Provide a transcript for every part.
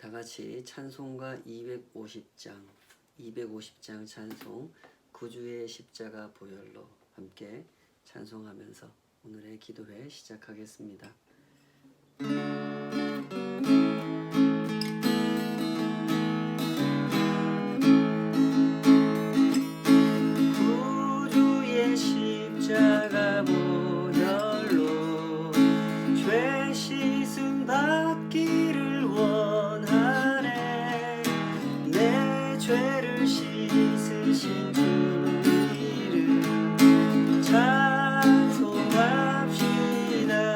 다 같이 찬송가 250장 찬송 구주의 십자가 보혈로 함께 찬송하면서 오늘의 기도회 시작하겠습니다. 구주의 십자가 보혈로 죄 씻음 받기를 원하네. 내 죄를 씻으신 주 이름 찬송합시다.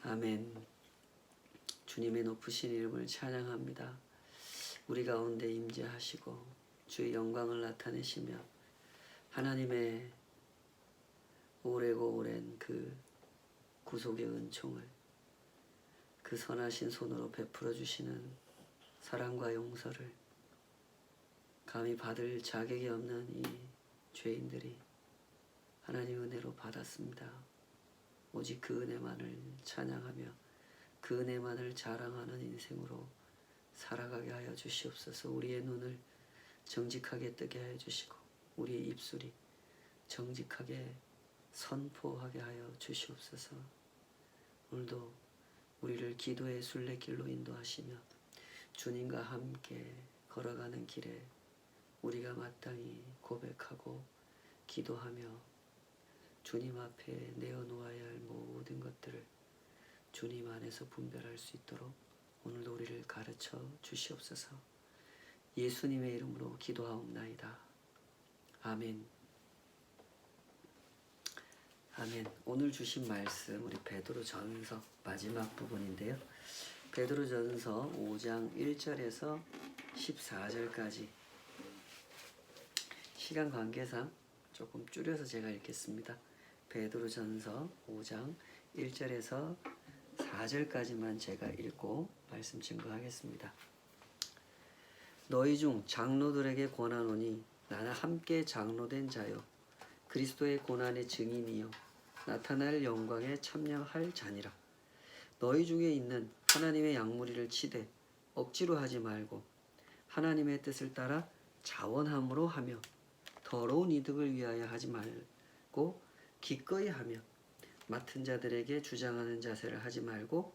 아멘. 주님의 높으신 이름을 찬양합니다. 우리 가운데 임재하시고 주의 영광을 나타내시며 하나님의 오래고 오랜 그 구속의 은총을 그 선하신 손으로 베풀어 주시는 사랑과 용서를 감히 받을 자격이 없는 이 죄인들이 하나님 은혜로 받았습니다. 오직 그 은혜만을 찬양하며 그 은혜만을 자랑하는 인생으로 살아가게 하여 주시옵소서. 우리의 눈을 정직하게 뜨게 하여 주시고 우리의 입술이 정직하게 선포하게 하여 주시옵소서. 오늘도 우리를 기도의 순례길로 인도하시며 주님과 함께 걸어가는 길에 우리가 마땅히 고백하고 기도하며 주님 앞에 내어놓아야 할 모든 것들을 주님 안에서 분별할 수 있도록 오늘도 우리를 가르쳐 주시옵소서. 예수님의 이름으로 기도하옵나이다. 아멘. 아멘. 오늘 주신 말씀 우리 베드로전서 마지막 부분인데요. 베드로전서 5장 1절에서 14절까지 시간 관계상 조금 줄여서 제가 읽겠습니다. 베드로전서 5장 1절에서 4절까지만 제가 읽고 말씀 증거하겠습니다. 너희 중 장로들에게 권하노니 나는 함께 장로된 자요 그리스도의 고난의 증인이요 나타날 영광에 참여할 자니라. 너희 중에 있는 하나님의 양무리를 치되 억지로 하지 말고 하나님의 뜻을 따라 자원함으로 하며 더러운 이득을 위하여 하지 말고 기꺼이 하며 맡은 자들에게 주장하는 자세를 하지 말고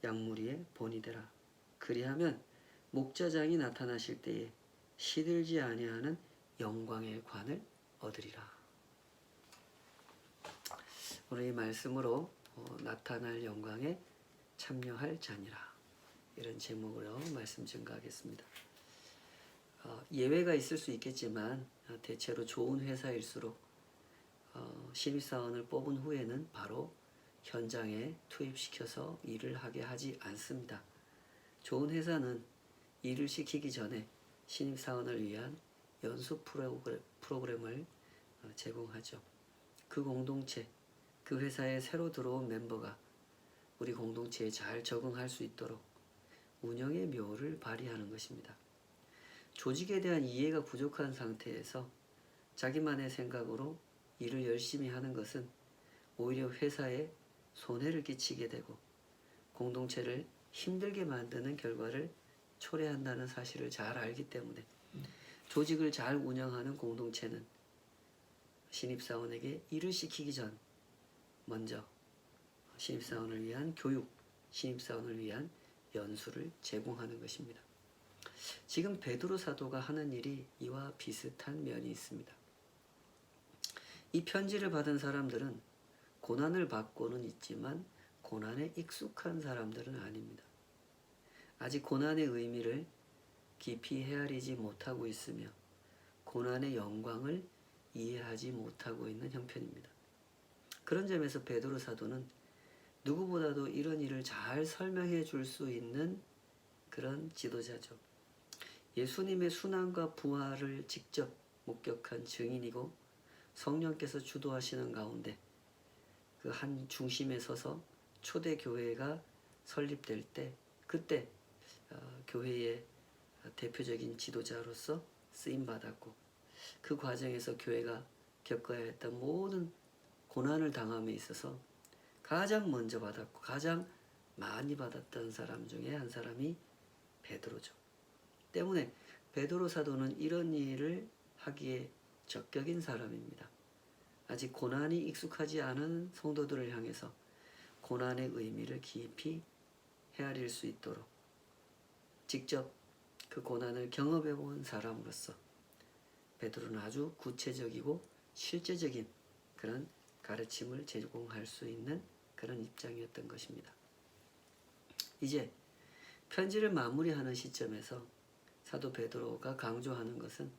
양무리의 본이 되라. 그리하면 목자장이 나타나실 때에 시들지 아니하는 영광의 관을 얻으리라. 오늘 이 말씀으로 나타날 영광에 참여할 자니라 이런 제목으로 말씀 증거하겠습니다. 예외가 있을 수 있겠지만 대체로 좋은 회사일수록 신입사원을 뽑은 후에는 바로 현장에 투입시켜서 일을 하게 하지 않습니다. 좋은 회사는 일을 시키기 전에 신입사원을 위한 연수 프로그램을 제공하죠. 그 공동체, 그 회사에 새로 들어온 멤버가 우리 공동체에 잘 적응할 수 있도록 운영의 묘를 발휘하는 것입니다. 조직에 대한 이해가 부족한 상태에서 자기만의 생각으로 일을 열심히 하는 것은 오히려 회사에 손해를 끼치게 되고 공동체를 힘들게 만드는 결과를 초래한다는 사실을 잘 알기 때문에 조직을 잘 운영하는 공동체는 신입사원에게 일을 시키기 전 먼저 신입사원을 위한 교육, 신입사원을 위한 연수를 제공하는 것입니다. 지금 베드로 사도가 하는 일이 이와 비슷한 면이 있습니다. 이 편지를 받은 사람들은 고난을 받고는 있지만 고난에 익숙한 사람들은 아닙니다. 아직 고난의 의미를 깊이 헤아리지 못하고 있으며 고난의 영광을 이해하지 못하고 있는 형편입니다. 그런 점에서 베드로 사도는 누구보다도 이런 일을 잘 설명해 줄 수 있는 그런 지도자죠. 예수님의 순환과 부활을 직접 목격한 증인이고 성령께서 주도하시는 가운데 그 한 중심에 서서 초대 교회가 설립될 때 그때 교회의 대표적인 지도자로서 쓰임 받았고 그 과정에서 교회가 겪어야 했던 모든 고난을 당함에 있어서 가장 먼저 받았고 가장 많이 받았던 사람 중에 한 사람이 베드로죠. 때문에 베드로 사도는 이런 일을 하기에 적격인 사람입니다. 아직 고난이 익숙하지 않은 성도들을 향해서 고난의 의미를 깊이 헤아릴 수 있도록 직접 그 고난을 경험해 본 사람으로서 베드로는 아주 구체적이고 실제적인 그런 가르침을 제공할 수 있는 그런 입장이었던 것입니다. 이제 편지를 마무리하는 시점에서 사도 베드로가 강조하는 것은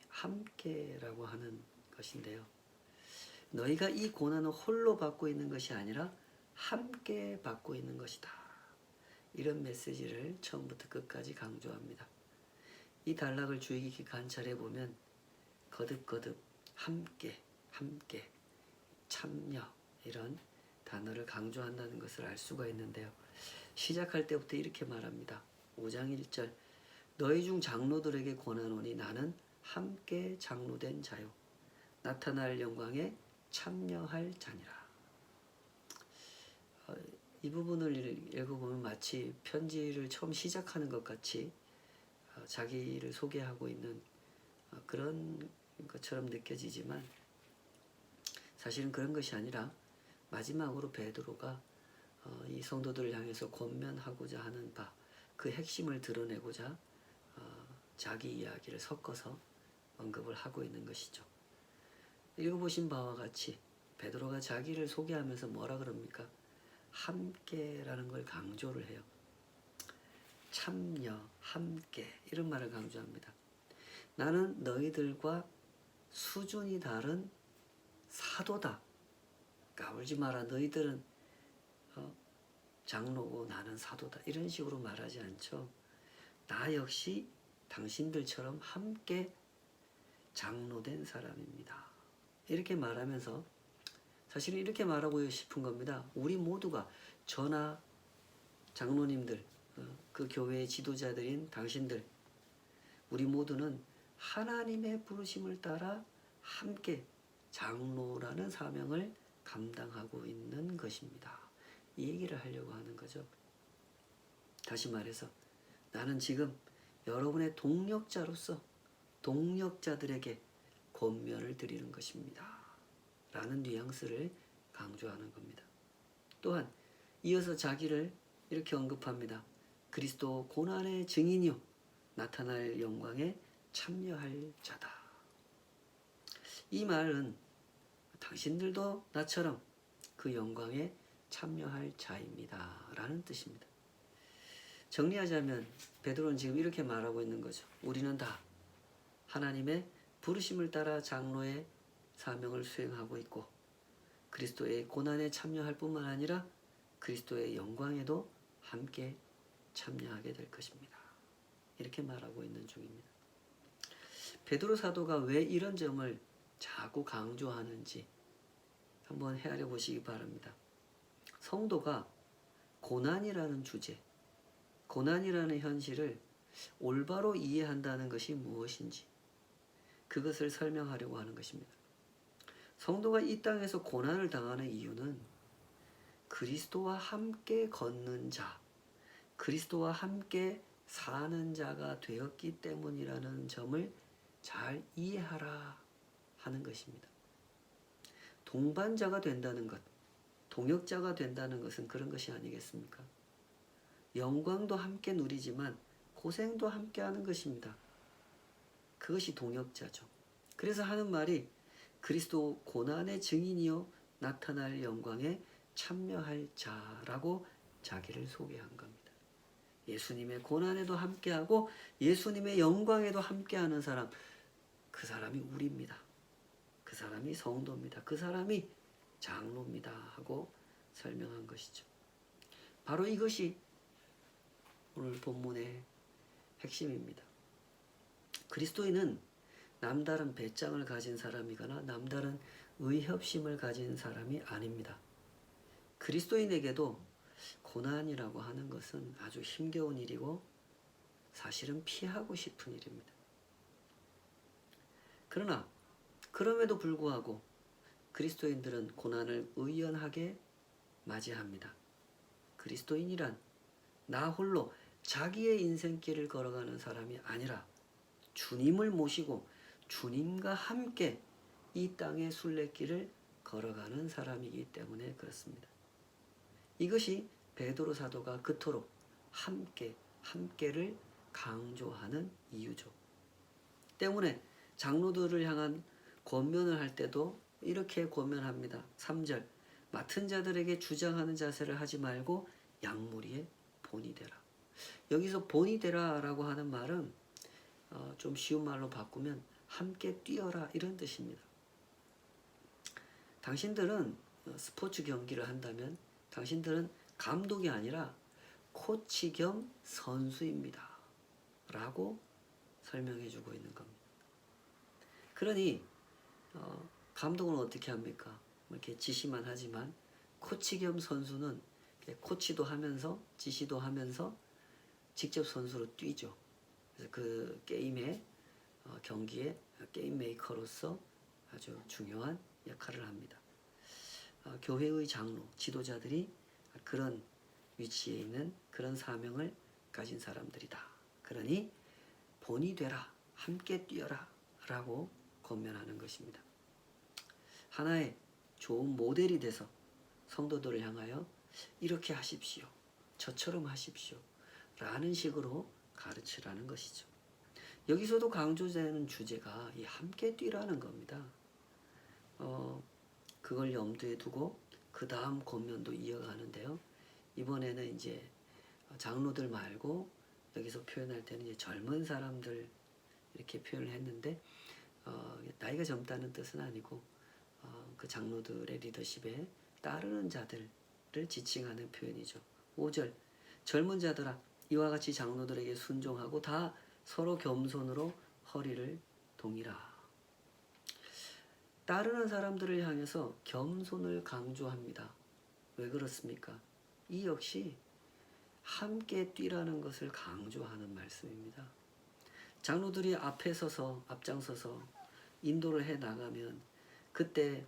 함께라고 하는 것인데요. 너희가 이 고난을 홀로 받고 있는 것이 아니라 함께 받고 있는 것이다. 이런 메시지를 처음부터 끝까지 강조합니다. 이 단락을 주의 깊게 관찰해 보면 거듭거듭 함께, 참여 이런 단어를 강조한다는 것을 알 수가 있는데요. 시작할 때부터 이렇게 말합니다. 5장 1절 너희 중 장로들에게 권하노니 나는 함께 장로된 자요 나타날 영광에 참여할 자니라. 이 부분을 읽어보면 마치 편지를 처음 시작하는 것 같이 자기를 소개하고 있는 그런 것처럼 느껴지지만 사실은 그런 것이 아니라 마지막으로 베드로가 이 성도들을 향해서 권면하고자 하는 바 그 핵심을 드러내고자 자기 이야기를 섞어서 언급을 하고 있는 것이죠. 읽어보신 바와 같이 베드로가 자기를 소개하면서 뭐라 그럽니까? 함께라는 걸 강조를 해요. 참여, 함께 이런 말을 강조합니다. 나는 너희들과 수준이 다른 사도다. 까불지 마라. 너희들은 장로고 나는 사도다. 이런 식으로 말하지 않죠. 나 역시 당신들처럼 함께 장로된 사람입니다. 이렇게 말하면서 사실은 이렇게 말하고 싶은 겁니다. 우리 모두가 저나 장로님들, 그 교회의 지도자들인 당신들, 우리 모두는 하나님의 부르심을 따라 함께 장로라는 사명을 감당하고 있는 것입니다. 이 얘기를 하려고 하는 거죠. 다시 말해서 나는 지금 여러분의 동력자로서 동력자들에게 권면을 드리는 것입니다. 라는 뉘앙스를 강조하는 겁니다. 또한 이어서 자기를 이렇게 언급합니다. 그리스도 고난의 증인이요 나타날 영광에 참여할 자다. 이 말은 당신들도 나처럼 그 영광에 참여할 자입니다. 라는 뜻입니다. 정리하자면 베드로는 지금 이렇게 말하고 있는 거죠. 우리는 다 하나님의 부르심을 따라 장로의 사명을 수행하고 있고 그리스도의 고난에 참여할 뿐만 아니라 그리스도의 영광에도 함께 참여하게 될 것입니다. 이렇게 말하고 있는 중입니다. 베드로 사도가 왜 이런 점을 자꾸 강조하는지 한번 헤아려 보시기 바랍니다. 성도가 고난이라는 주제, 고난이라는 현실을 올바로 이해한다는 것이 무엇인지 그것을 설명하려고 하는 것입니다. 성도가 이 땅에서 고난을 당하는 이유는 그리스도와 함께 걷는 자, 그리스도와 함께 사는 자가 되었기 때문이라는 점을 잘 이해하라 하는 것입니다. 동반자가 된다는 것, 동역자가 된다는 것은 그런 것이 아니겠습니까? 영광도 함께 누리지만 고생도 함께 하는 것입니다. 그것이 동역자죠. 그래서 하는 말이 그리스도 고난의 증인이요 나타날 영광에 참여할 자라고 자기를 소개한 겁니다. 예수님의 고난에도 함께하고 예수님의 영광에도 함께하는 사람, 그 사람이 우리입니다. 그 사람이 성도입니다. 그 사람이 장로입니다 하고 설명한 것이죠. 바로 이것이 오늘 본문의 핵심입니다. 그리스도인은 남다른 배짱을 가진 사람이거나 남다른 의협심을 가진 사람이 아닙니다. 그리스도인에게도 고난이라고 하는 것은 아주 힘겨운 일이고 사실은 피하고 싶은 일입니다. 그러나 그럼에도 불구하고 그리스도인들은 고난을 의연하게 맞이합니다. 그리스도인이란 나 홀로 자기의 인생길을 걸어가는 사람이 아니라 주님을 모시고 주님과 함께 이 땅의 순례길을 걸어가는 사람이기 때문에 그렇습니다. 이것이 베드로 사도가 그토록 함께를 강조하는 이유죠. 때문에 장로들을 향한 권면을 할 때도 이렇게 권면합니다. 3절 맡은 자들에게 주장하는 자세를 하지 말고 양무리에 본이 되라. 여기서 본이 되라 라고 하는 말은 좀 쉬운 말로 바꾸면 함께 뛰어라 이런 뜻입니다. 당신들은 스포츠 경기를 한다면 당신들은 감독이 아니라 코치 겸 선수입니다 라고 설명해 주고 있는 겁니다. 그러니 감독은 어떻게 합니까? 이렇게 지시만 하지만 코치 겸 선수는 코치도 하면서 지시도 하면서 직접 선수로 뛰죠. 그래서 그 게임의 경기의 게임 메이커로서 아주 중요한 역할을 합니다. 교회의 장로, 지도자들이 그런 위치에 있는 그런 사명을 가진 사람들이다. 그러니 본이 되라, 함께 뛰어라 라고 권면하는 것입니다. 하나의 좋은 모델이 돼서 성도들을 향하여 이렇게 하십시오, 저처럼 하십시오 라는 식으로 가르치라는 것이죠. 여기서도 강조되는 주제가 이 함께 뛰라는 겁니다. 그걸 염두에 두고 그 다음 권면도 이어가는데요. 이번에는 이제 장로들 말고 여기서 표현할 때는 이제 젊은 사람들 이렇게 표현을 했는데 나이가 젊다는 뜻은 아니고 그 장로들의 리더십에 따르는 자들을 지칭하는 표현이죠. 5절 젊은 자들아 이와 같이 장로들에게 순종하고 다 서로 겸손으로 허리를 동이라. 따르는 사람들을 향해서 겸손을 강조합니다. 왜 그렇습니까? 이 역시 함께 뛰라는 것을 강조하는 말씀입니다. 장로들이 앞에 서서 앞장서서 인도를 해 나가면 그때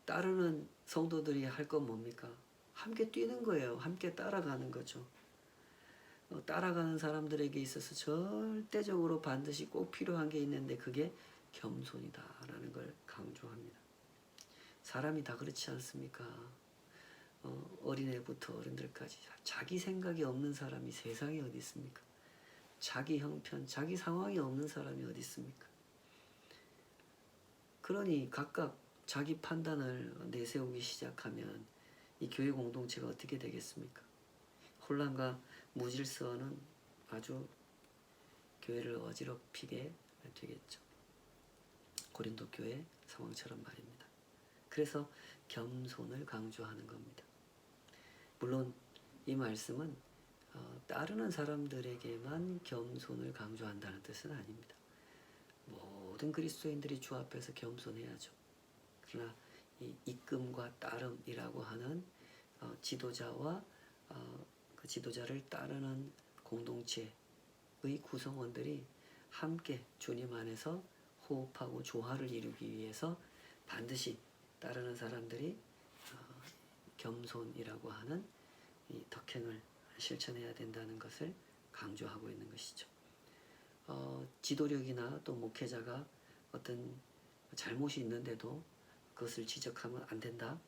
따르는 성도들이 할 건 뭡니까? 함께 뛰는 거예요. 함께 따라가는 거죠. 따라가는 사람들에게 있어서 절대적으로 반드시 꼭 필요한 게 있는데 그게 겸손이다라는 걸 강조합니다. 사람이 다 그렇지 않습니까? 어린애부터 어른들까지 자기 생각이 없는 사람이 세상에 어디 있습니까? 자기 형편, 자기 상황이 없는 사람이 어디 있습니까? 그러니 각각 자기 판단을 내세우기 시작하면 이 교회 공동체가 어떻게 되겠습니까? 혼란과 무질서는 아주 교회를 어지럽히게 되겠죠. 고린도 교회 상황처럼 말입니다. 그래서 겸손을 강조하는 겁니다. 물론 이 말씀은 따르는 사람들에게만 겸손을 강조한다는 뜻은 아닙니다. 모든 그리스도인들이 주 앞에서 겸손해야죠. 그러나 이 이끔과 따름이라고 하는 지도자와 그 지도자를 따르는 공동체의 구성원들이 함께 주님 안에서 호흡하고 조화를 이루기 위해서 반드시 따르는 사람들이 겸손이라고 하는 이 덕행을 실천해야 된다는 것을 강조하고 있는 것이죠. 지도력이나 또 목회자가 어떤 잘못이 있는데도 그것을 지적하면 안 된다.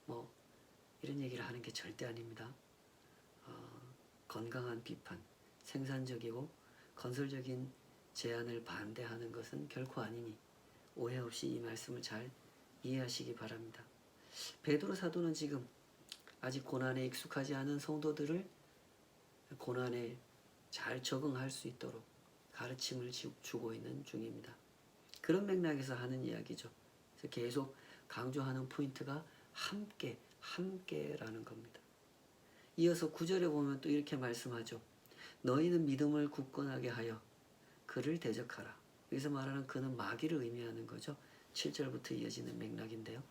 뭐 이런 얘기를 하는 게 절대 아닙니다. 건강한 비판, 생산적이고 건설적인 제안을 반대하는 것은 결코 아니니 오해 없이 이 말씀을 잘 이해하시기 바랍니다. 베드로 사도는 지금 아직 고난에 익숙하지 않은 성도들을 고난에 잘 적응할 수 있도록 가르침을 주고 있는 중입니다. 그런 맥락에서 하는 이야기죠. 그래서 계속 강조하는 포인트가 함께라는 겁니다. 이어서 9절에 보면 또 이렇게 말씀하죠. 너희는 믿음을 굳건하게 하여 그를 대적하라. 여기서 말하는 그는 마귀를 의미하는 거죠. 7절부터 이어지는 맥락인데요.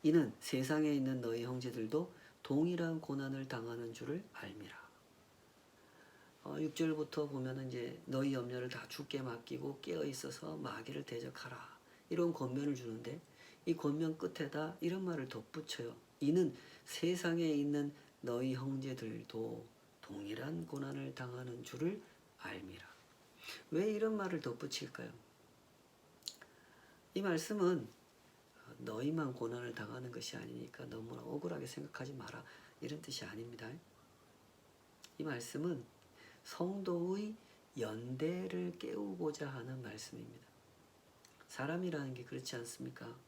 이는 세상에 있는 너희 형제들도 동일한 고난을 당하는 줄을 알미라. 6절부터 보면은 이제 너희 염려를 다 주께 맡기고 깨어 있어서 마귀를 대적하라. 이런 권면을 주는데 이 권면 끝에다 이런 말을 덧붙여요. 이는 세상에 있는 너희 형제들도 동일한 고난을 당하는 줄을 알미라. 왜 이런 말을 덧붙일까요? 이 말씀은 너희만 고난을 당하는 것이 아니니까 너무나 억울하게 생각하지 마라. 이런 뜻이 아닙니다. 이 말씀은 성도의 연대를 깨우고자 하는 말씀입니다. 사람이라는 게 그렇지 않습니까?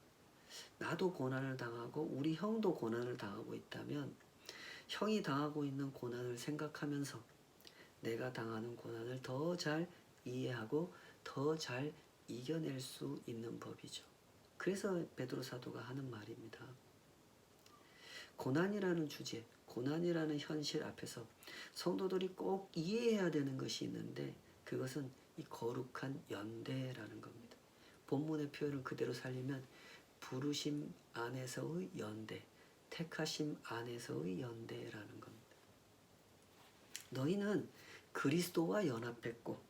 나도 고난을 당하고 우리 형도 고난을 당하고 있다면 형이 당하고 있는 고난을 생각하면서 내가 당하는 고난을 더 잘 이해하고 더 잘 이겨낼 수 있는 법이죠. 그래서 베드로 사도가 하는 말입니다. 고난이라는 주제, 고난이라는 현실 앞에서 성도들이 꼭 이해해야 되는 것이 있는데 그것은 이 거룩한 연대라는 겁니다. 본문의 표현을 그대로 살리면 부르심 안에서의 연대, 택하심 안에서의 연대라는 겁니다. 너희는 그리스도와 연합했고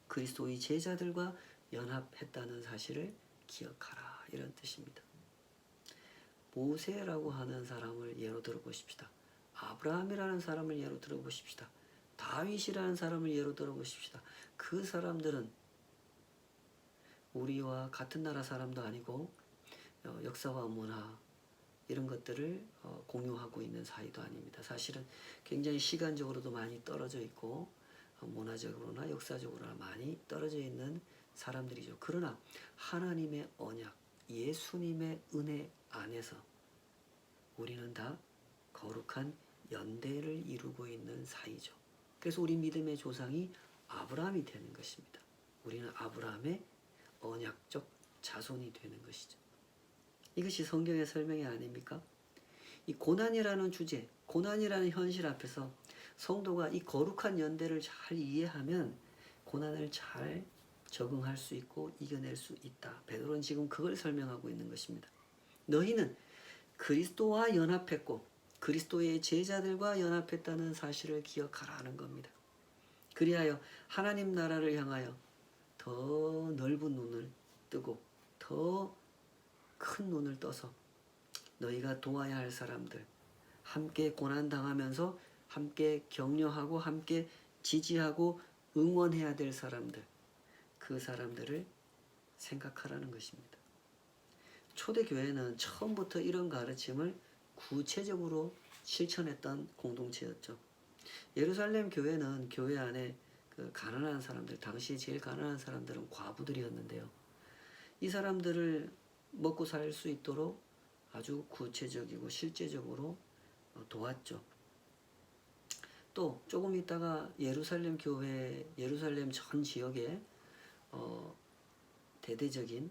그리스도의 제자들과 연합했다는 사실을 기억하라. 이런 뜻입니다. 모세라고 하는 사람을 예로 들어보십시다. 아브라함이라는 사람을 예로 들어보십시다. 다윗이라는 사람을 예로 들어보십시다. 그 사람들은 우리와 같은 나라 사람도 아니고 역사와 문화 이런 것들을 공유하고 있는 사이도 아닙니다. 사실은 굉장히 시간적으로도 많이 떨어져 있고 문화적으로나 역사적으로나 많이 떨어져 있는 사람들이죠. 그러나 하나님의 언약, 예수님의 은혜 안에서 우리는 다 거룩한 연대를 이루고 있는 사이죠. 그래서 우리 믿음의 조상이 아브라함이 되는 것입니다. 우리는 아브라함의 언약적 자손이 되는 것이죠. 이것이 성경의 설명이 아닙니까? 이 고난이라는 주제, 고난이라는 현실 앞에서 성도가 이 거룩한 연대를 잘 이해하면 고난을 잘 적응할 수 있고 이겨낼 수 있다. 베드로는 지금 그걸 설명하고 있는 것입니다. 너희는 그리스도와 연합했고 그리스도의 제자들과 연합했다는 사실을 기억하라는 겁니다. 그리하여 하나님 나라를 향하여 더 넓은 눈을 뜨고 더 큰 눈을 떠서 너희가 도와야 할 사람들, 함께 고난당하면서 함께 격려하고 함께 지지하고 응원해야 될 사람들, 그 사람들을 생각하라는 것입니다. 초대교회는 처음부터 이런 가르침을 구체적으로 실천했던 공동체였죠. 예루살렘 교회는 교회 안에 그 가난한 사람들, 당시 제일 가난한 사람들은 과부들이었는데요. 이 사람들을 먹고 살 수 있도록 아주 구체적이고 실제적으로 도왔죠. 또 조금 있다가 예루살렘 교회, 예루살렘 전 지역에 대대적인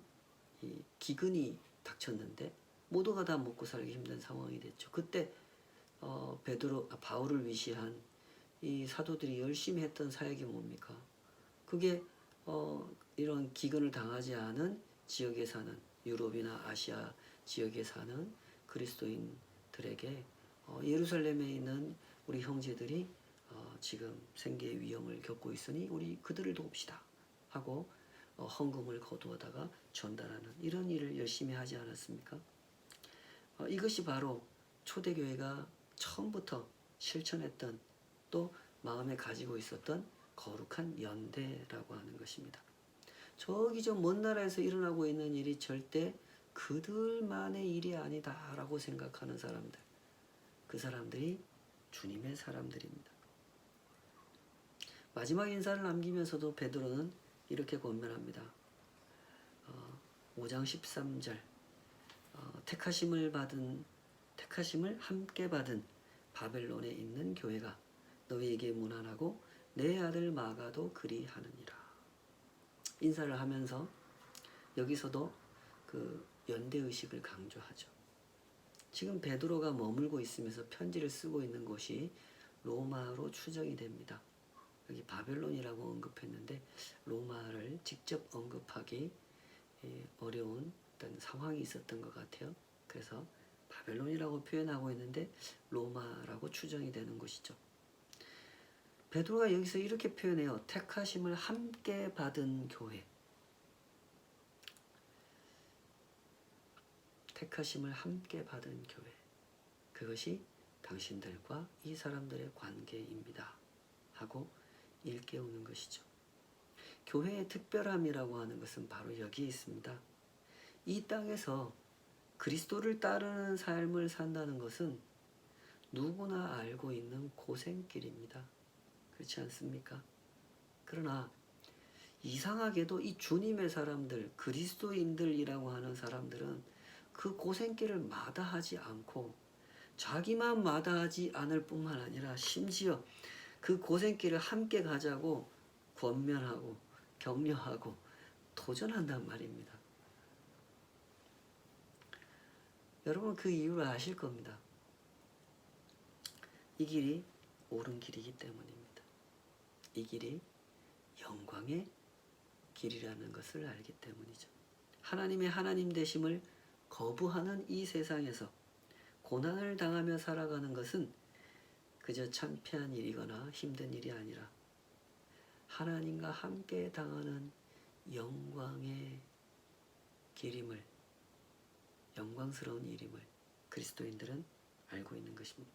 이 기근이 닥쳤는데 모두가 다 먹고 살기 힘든 상황이 됐죠. 그때 바울을 위시한 이 사도들이 열심히 했던 사역이 뭡니까? 그게 이런 기근을 당하지 않은 지역에 사는 유럽이나 아시아 지역에 사는 그리스도인들에게 예루살렘에 있는 우리 형제들이 지금 생계의 위험을 겪고 있으니 우리 그들을 돕시다 하고 헌금을 거두어다가 전달하는 이런 일을 열심히 하지 않았습니까? 이것이 바로 초대교회가 처음부터 실천했던 또 마음에 가지고 있었던 거룩한 연대라고 하는 것입니다. 저기 저 먼 나라에서 일어나고 있는 일이 절대 그들만의 일이 아니다라고 생각하는 사람들, 그 사람들이 주님의 사람들입니다. 마지막 인사를 남기면서도 베드로는 이렇게 권면합니다. 5장 13절 택하심을 함께 받은 바벨론에 있는 교회가 너희에게 문안하고 내 아들 마가도 그리하느니라. 인사를 하면서 여기서도 그 연대의식을 강조하죠. 지금 베드로가 머물고 있으면서 편지를 쓰고 있는 곳이 로마로 추정이 됩니다. 여기 바벨론이라고 언급했는데 로마를 직접 언급하기 어려운 어떤 상황이 있었던 것 같아요. 그래서 바벨론이라고 표현하고 있는데 로마라고 추정이 되는 곳이죠. 베드로가 여기서 이렇게 표현해요. 택하심을 함께 받은 교회. 택하심을 함께 받은 교회. 그것이 당신들과 이 사람들의 관계입니다. 하고 일깨우는 것이죠. 교회의 특별함이라고 하는 것은 바로 여기에 있습니다. 이 땅에서 그리스도를 따르는 삶을 산다는 것은 누구나 알고 있는 고생길입니다. 그렇지 않습니까? 그러나 이상하게도 이 주님의 사람들, 그리스도인들이라고 하는 사람들은 그 고생길을 마다하지 않고 자기만 마다하지 않을 뿐만 아니라 심지어 그 고생길을 함께 가자고 권면하고 격려하고 도전한단 말입니다. 여러분 그 이유를 아실 겁니다. 이 길이 옳은 길이기 때문입니다. 이 길이 영광의 길이라는 것을 알기 때문이죠. 하나님의 하나님 되심을 거부하는 이 세상에서 고난을 당하며 살아가는 것은 그저 창피한 일이거나 힘든 일이 아니라 하나님과 함께 당하는 영광의 길임을, 영광스러운 일임을 그리스도인들은 알고 있는 것입니다.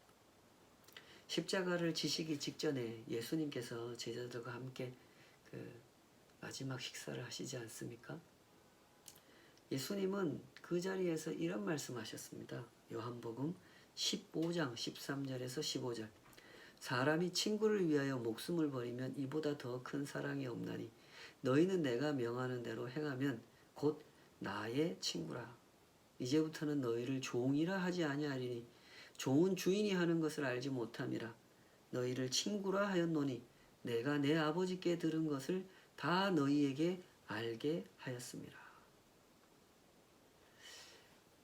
십자가를 지시기 직전에 예수님께서 제자들과 함께 그 마지막 식사를 하시지 않습니까? 예수님은 그 자리에서 이런 말씀하셨습니다. 요한복음 15장 13절에서 15절. 사람이 친구를 위하여 목숨을 버리면 이보다 더 큰 사랑이 없나니 너희는 내가 명하는 대로 행하면 곧 나의 친구라. 이제부터는 너희를 종이라 하지 아니하리니 종은 주인이 하는 것을 알지 못함이라. 너희를 친구라 하였노니 내가 내 아버지께 들은 것을 다 너희에게 알게 하였습니다.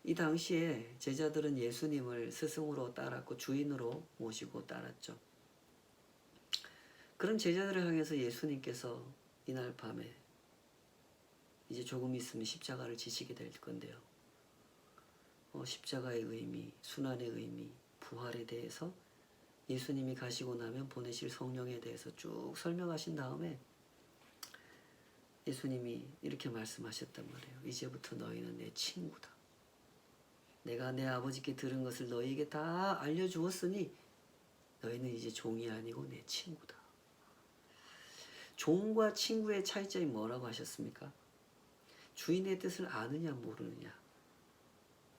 이 당시에 제자들은 예수님을 스승으로 따랐고 주인으로 모시고 따랐죠. 그런 제자들을 향해서 예수님께서 이날 밤에 이제 조금 있으면 십자가를 지시게 될 건데요. 십자가의 의미, 순환의 의미, 부활에 대해서 예수님이 가시고 나면 보내실 성령에 대해서 쭉 설명하신 다음에 예수님이 이렇게 말씀하셨단 말이에요. 이제부터 너희는 내 친구다. 내가 내 아버지께 들은 것을 너희에게 다 알려주었으니 너희는 이제 종이 아니고 내 친구다. 종과 친구의 차이점이 뭐라고 하셨습니까? 주인의 뜻을 아느냐 모르느냐,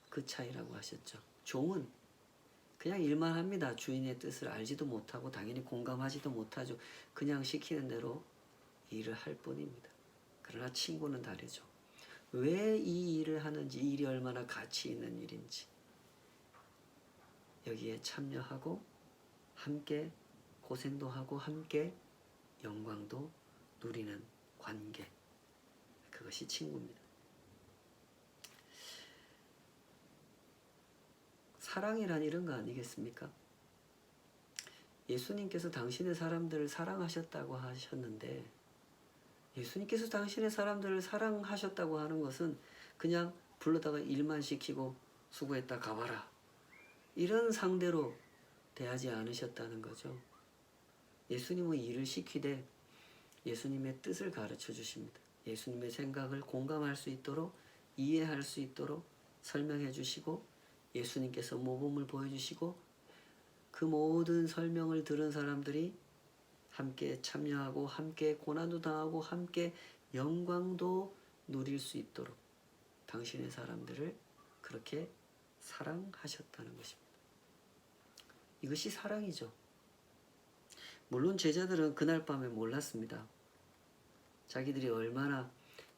그 차이라고 하셨죠. 종은 그냥 일만 합니다. 주인의 뜻을 알지도 못하고 당연히 공감하지도 못하죠. 그냥 시키는 대로 일을 할 뿐입니다. 그러나 친구는 다르죠. 왜 이 일을 하는지, 이 일이 얼마나 가치 있는 일인지 여기에 참여하고 함께 고생도 하고 함께 영광도 누리는 관계, 그것이 친구입니다. 사랑이란 이런 거 아니겠습니까? 예수님께서 당신의 사람들을 사랑하셨다고 하셨는데, 예수님께서 당신의 사람들을 사랑하셨다고 하는 것은 그냥 불러다가 일만 시키고 수고했다 가봐라, 이런 상대로 대하지 않으셨다는 거죠. 예수님은 일을 시키되 예수님의 뜻을 가르쳐 주십니다. 예수님의 생각을 공감할 수 있도록, 이해할 수 있도록 설명해 주시고, 예수님께서 모범을 보여주시고, 그 모든 설명을 들은 사람들이 함께 참여하고 함께 고난도 당하고 함께 영광도 누릴 수 있도록 당신의 사람들을 그렇게 사랑하셨다는 것입니다. 이것이 사랑이죠. 물론 제자들은 그날 밤에 몰랐습니다. 자기들이 얼마나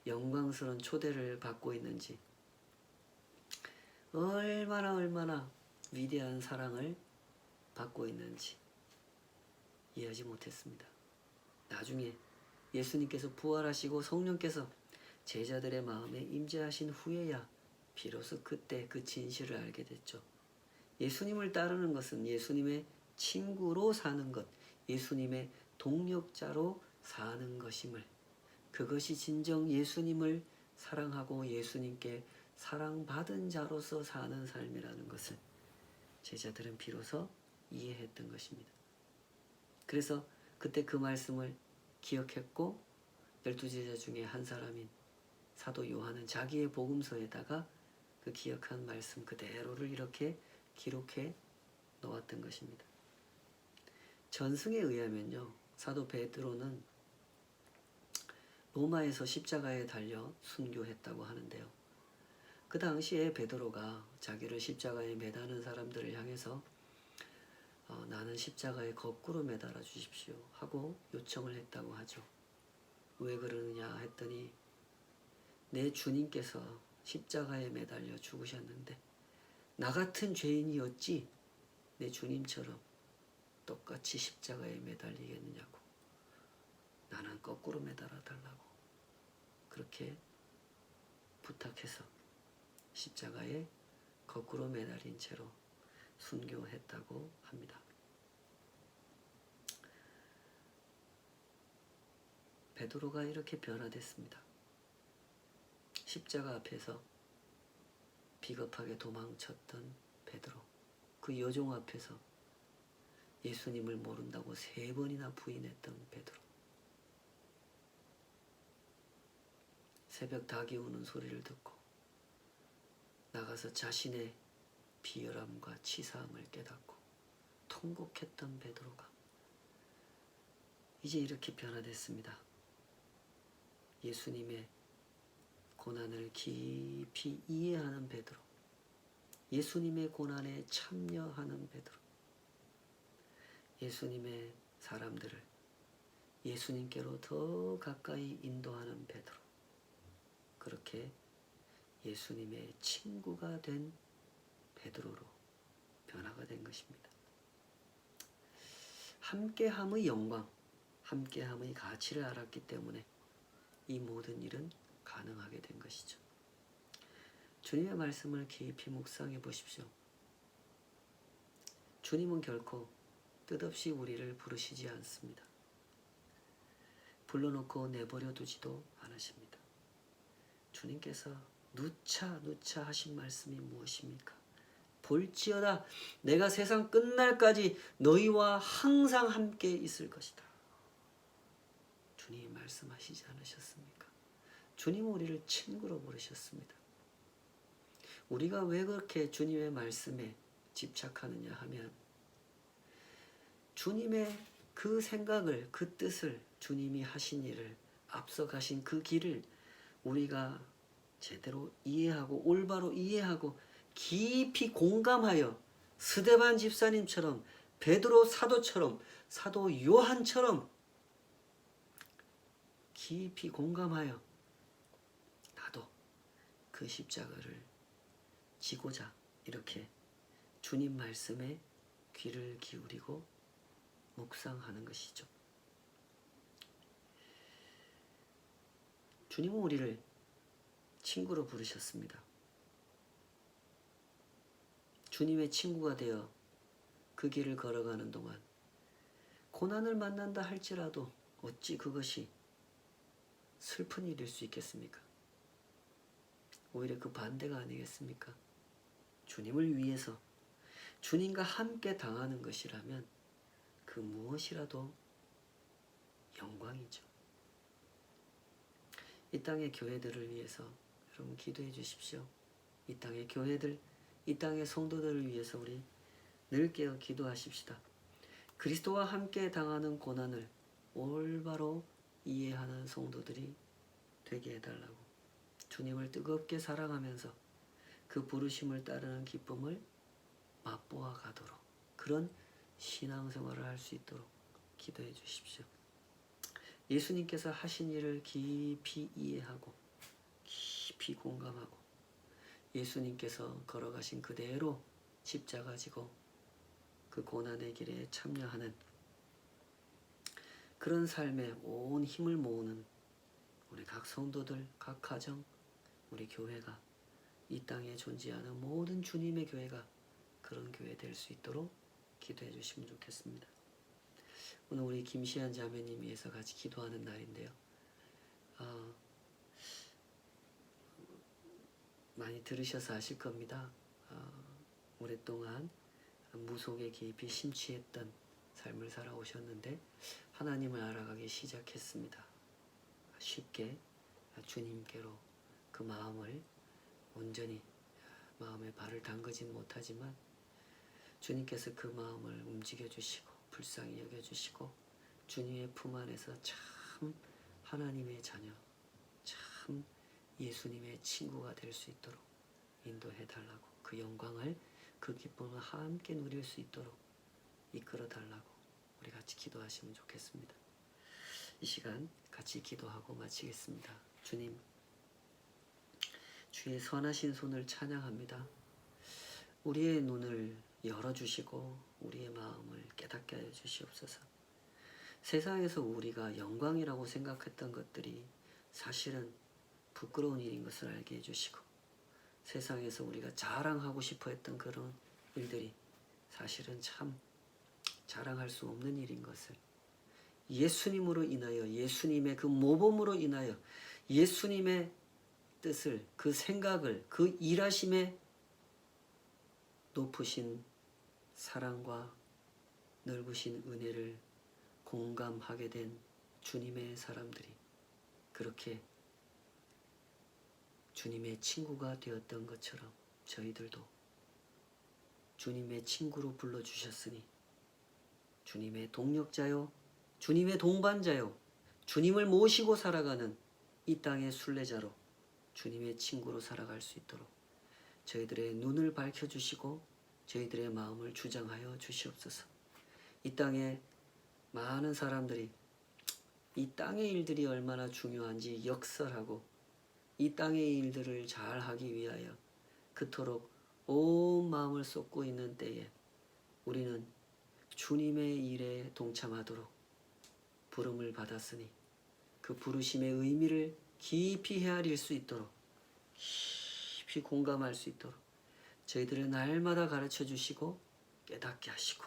영광스러운 초대를 받고 있는지, 얼마나 위대한 사랑을 받고 있는지 이해하지 못했습니다. 나중에 예수님께서 부활하시고 성령께서 제자들의 마음에 임재하신 후에야 비로소 그때 그 진실을 알게 됐죠. 예수님을 따르는 것은 예수님의 친구로 사는 것, 예수님의 동력자로 사는 것임을, 그것이 진정 예수님을 사랑하고 예수님께 사랑받은 자로서 사는 삶이라는 것을 제자들은 비로소 이해했던 것입니다. 그래서 그때 그 말씀을 기억했고, 12제자 중에 한 사람인 사도 요한은 자기의 복음서에다가 그 기억한 말씀 그대로를 이렇게 기록해 놓았던 것입니다. 전승에 의하면요, 사도 베드로는 로마에서 십자가에 달려 순교했다고 하는데요. 그 당시에 베드로가 자기를 십자가에 매다는 사람들을 향해서 나는 십자가에 거꾸로 매달아 주십시오 하고 요청을 했다고 하죠. 왜 그러느냐 했더니, 내 주님께서 십자가에 매달려 죽으셨는데 나 같은 죄인이 어찌 내 주님처럼 똑같이 십자가에 매달리겠느냐고, 나는 거꾸로 매달아 달라고 그렇게 부탁해서 십자가에 거꾸로 매달린 채로 순교했다고 합니다. 베드로가 이렇게 변화됐습니다. 십자가 앞에서 비겁하게 도망쳤던 베드로, 그 여종 앞에서 예수님을 모른다고 3번이나 부인했던 베드로, 새벽 닭이 우는 소리를 듣고 나가서 자신의 비열함과 치사함을 깨닫고 통곡했던 베드로가 이제 이렇게 변화됐습니다. 예수님의 고난을 깊이 이해하는 베드로, 예수님의 고난에 참여하는 베드로, 예수님의 사람들을 예수님께로 더 가까이 인도하는 베드로, 그렇게 예수님의 친구가 된 베드로로 변화가 된 것입니다. 함께함의 영광, 함께함의 가치를 알았기 때문에 이 모든 일은 가능하게 된 것이죠. 주님의 말씀을 깊이 묵상해 보십시오. 주님은 결코 뜻없이 우리를 부르시지 않습니다. 불러놓고 내버려 두지도 않으십니다. 주님께서 누차 하신 말씀이 무엇입니까? 볼지어다 내가 세상 끝날까지 너희와 항상 함께 있을 것이다. 주님이 말씀하시지 않으셨습니까? 주님은 우리를 친구로 부르셨습니다. 우리가 왜 그렇게 주님의 말씀에 집착하느냐 하면 주님의 그 생각을, 그 뜻을, 주님이 하신 일을, 앞서 가신 그 길을 우리가 제대로 이해하고 올바로 이해하고 깊이 공감하여 스데반 집사님처럼, 베드로 사도처럼, 사도 요한처럼 깊이 공감하여 나도 그 십자가를 지고자 이렇게 주님 말씀에 귀를 기울이고 묵상하는 것이죠. 주님은 우리를 친구로 부르셨습니다. 주님의 친구가 되어 그 길을 걸어가는 동안 고난을 만난다 할지라도 어찌 그것이 슬픈 일일 수 있겠습니까? 오히려 그 반대가 아니겠습니까? 주님을 위해서 주님과 함께 당하는 것이라면 그 무엇이라도 영광이죠. 이 땅의 교회들을 위해서 여러분 기도해 주십시오. 이 땅의 교회들, 이 땅의 성도들을 위해서 우리 늘 깨어 기도하십시다. 그리스도와 함께 당하는 고난을 올바로 이해하는 성도들이 되게 해달라고, 주님을 뜨겁게 사랑하면서 그 부르심을 따르는 기쁨을 맛보아 가도록, 그런 신앙생활을 할 수 있도록 기도해 주십시오. 예수님께서 하신 일을 깊이 이해하고 깊이 공감하고 예수님께서 걸어가신 그대로 십자가 지고 그 고난의 길에 참여하는 그런 삶에 온 힘을 모으는 우리 각 성도들, 각 가정, 우리 교회가, 이 땅에 존재하는 모든 주님의 교회가 그런 교회 될 수 있도록 기도해 주시면 좋겠습니다. 오늘 우리 김시한 자매님 위해서 같이 기도하는 날인데요. 많이 들으셔서 아실 겁니다. 오랫동안 무속에 깊이 심취했던 삶을 살아오셨는데 하나님을 알아가기 시작했습니다. 쉽게 주님께로 그 마음을 온전히 마음에 발을 담그진 못하지만 주님께서 그 마음을 움직여 주시고 불쌍히 여겨 주시고 주님의 품 안에서 참 하나님의 자녀, 참 예수님의 친구가 될 수 있도록 인도해 달라고, 그 영광을, 그 기쁨을 함께 누릴 수 있도록 이끌어 달라고 우리 같이 기도하시면 좋겠습니다. 이 시간 같이 기도하고 마치겠습니다. 주님, 주의 선하신 손을 찬양합니다. 우리의 눈을 열어주시고 우리의 마음을 깨닫게 하여 주시옵소서. 세상에서 우리가 영광이라고 생각했던 것들이 사실은 부끄러운 일인 것을 알게 해주시고, 세상에서 우리가 자랑하고 싶어 했던 그런 일들이 사실은 참 자랑할 수 없는 일인 것을 예수님으로 인하여, 예수님의 그 모범으로 인하여 예수님의 뜻을, 그 생각을, 그 일하심에 높으신 사랑과 넓으신 은혜를 공감하게 된 주님의 사람들이 그렇게 주님의 친구가 되었던 것처럼 저희들도 주님의 친구로 불러주셨으니 주님의 동력자요, 주님의 동반자요, 주님을 모시고 살아가는 이 땅의 순례자로 주님의 친구로 살아갈 수 있도록 저희들의 눈을 밝혀주시고 저희들의 마음을 주장하여 주시옵소서. 이 땅에 많은 사람들이 이 땅의 일들이 얼마나 중요한지 역설하고 이 땅의 일들을 잘하기 위하여 그토록 온 마음을 쏟고 있는 때에 우리는 주님의 일에 동참하도록 부름을 받았으니 그 부르심의 의미를 깊이 헤아릴 수 있도록, 깊이 공감할 수 있도록 저희들을 날마다 가르쳐 주시고 깨닫게 하시고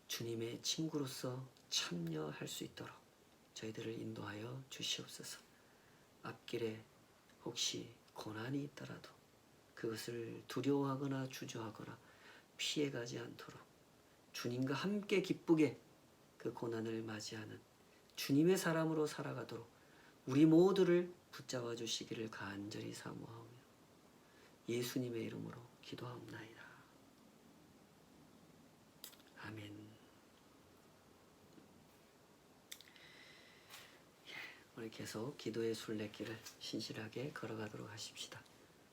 주님의 친구로서 참여할 수 있도록 저희들을 인도하여 주시옵소서. 앞길에 혹시 고난이 있더라도 그것을 두려워하거나 주저하거나 피해가지 않도록 주님과 함께 기쁘게 그 고난을 맞이하는 주님의 사람으로 살아가도록 우리 모두를 붙잡아 주시기를 간절히 사모하오며 예수님의 이름으로 기도하옵나이다. 아멘. 오늘 계속 기도의 순례길을 신실하게 걸어가도록 하십시다.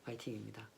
파이팅입니다.